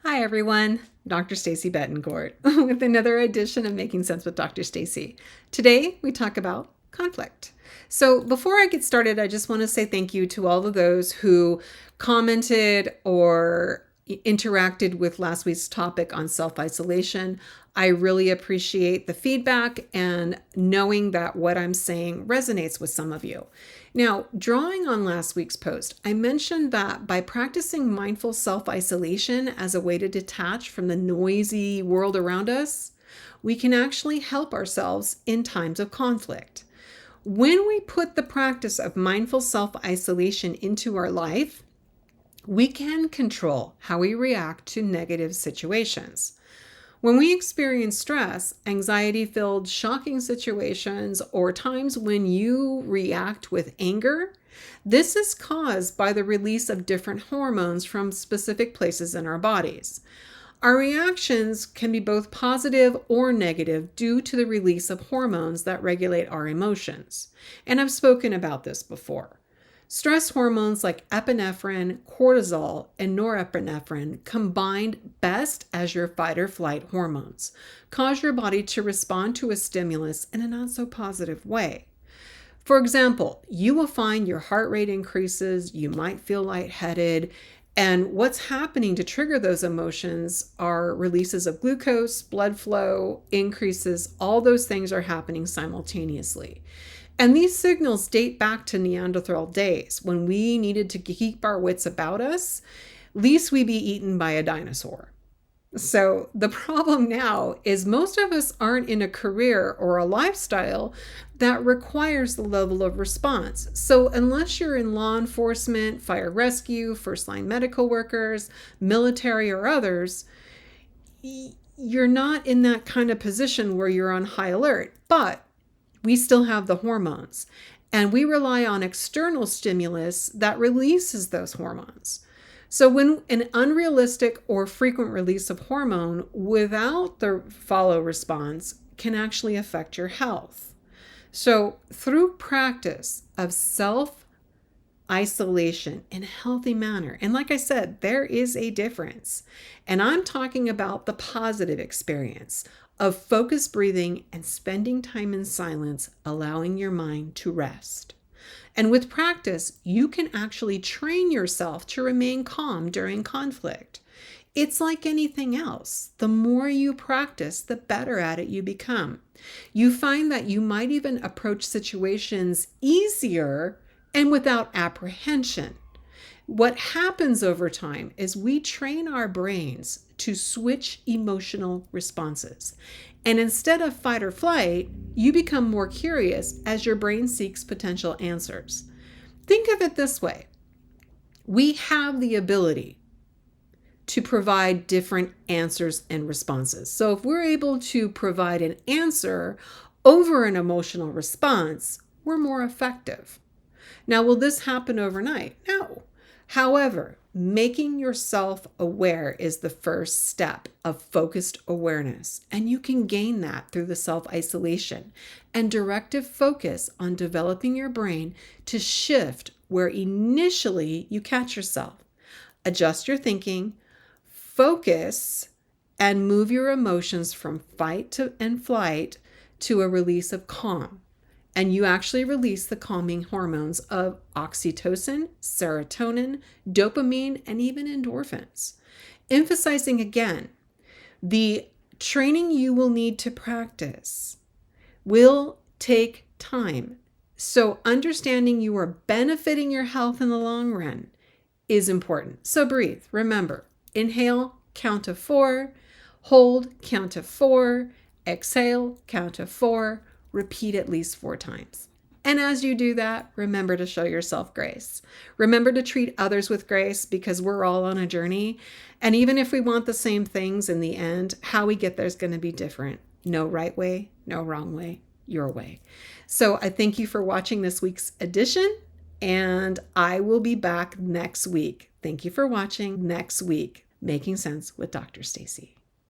Hi everyone, Dr. Stacy Betancourt with another edition of Making Sense with Dr. Stacy. Today we talk about conflict. So before I get started, I just want to say thank you to all of those who commented or interacted with last week's topic on self-isolation. I really appreciate the feedback and knowing that what I'm saying resonates with some of you. Now, drawing on last week's post, I mentioned that by practicing mindful self-isolation as a way to detach from the noisy world around us, we can actually help ourselves in times of conflict. When we put the practice of mindful self-isolation into our life, we can control how we react to negative situations. When we experience stress, anxiety-filled, shocking situations, or times when you react with anger, this is caused by the release of different hormones from specific places in our bodies. Our reactions can be both positive or negative due to the release of hormones that regulate our emotions. And I've spoken about this before. Stress hormones like epinephrine, cortisol, and norepinephrine, combined best as your fight or flight hormones, cause your body to respond to a stimulus in a not so positive way. For example, you will find your heart rate increases, you might feel lightheaded, and what's happening to trigger those emotions are releases of glucose, blood flow, increases, all those things are happening simultaneously. And these signals date back to Neanderthal days when we needed to keep our wits about us, lest we be eaten by a dinosaur. So the problem now is most of us aren't in a career or a lifestyle that requires the level of response. So unless you're in law enforcement, fire rescue, first line medical workers, military, or others, you're not in that kind of position where you're on high alert. But we still have the hormones, and we rely on external stimulus that releases those hormones. So when an unrealistic or frequent release of hormone without the follow response can actually affect your health. So through practice of self-isolation in a healthy manner, and like I said, there is a difference. And I'm talking about the positive experience of focused breathing and spending time in silence, allowing your mind to rest. And with practice, you can actually train yourself to remain calm during conflict. It's like anything else. The more you practice, the better at it you become. You find that you might even approach situations easier and without apprehension. What happens over time is we train our brains to switch emotional responses. And instead of fight or flight, you become more curious as your brain seeks potential answers. Think of it this way. We have the ability to provide different answers and responses. So if we're able to provide an answer over an emotional response, we're more effective. Now, will this happen overnight? No. However, making yourself aware is the first step of focused awareness, and you can gain that through the self-isolation and directive focus on developing your brain to shift where initially you catch yourself. Adjust your thinking, focus, and move your emotions from fight and flight to a release of calm. And you actually release the calming hormones of oxytocin, serotonin, dopamine, and even endorphins. Emphasizing again, the training you will need to practice will take time. So understanding you are benefiting your health in the long run is important. So breathe. Remember, inhale, count to 4, hold, count to 4, exhale, count to 4, repeat at least 4 times. And as you do that, remember to show yourself grace. Remember to treat others with grace because we're all on a journey. And even if we want the same things in the end, how we get there is going to be different. No right way, no wrong way, your way. So I thank you for watching this week's edition, and I will be back next week. Thank you for watching next week, Making Sense with Dr. Stacy.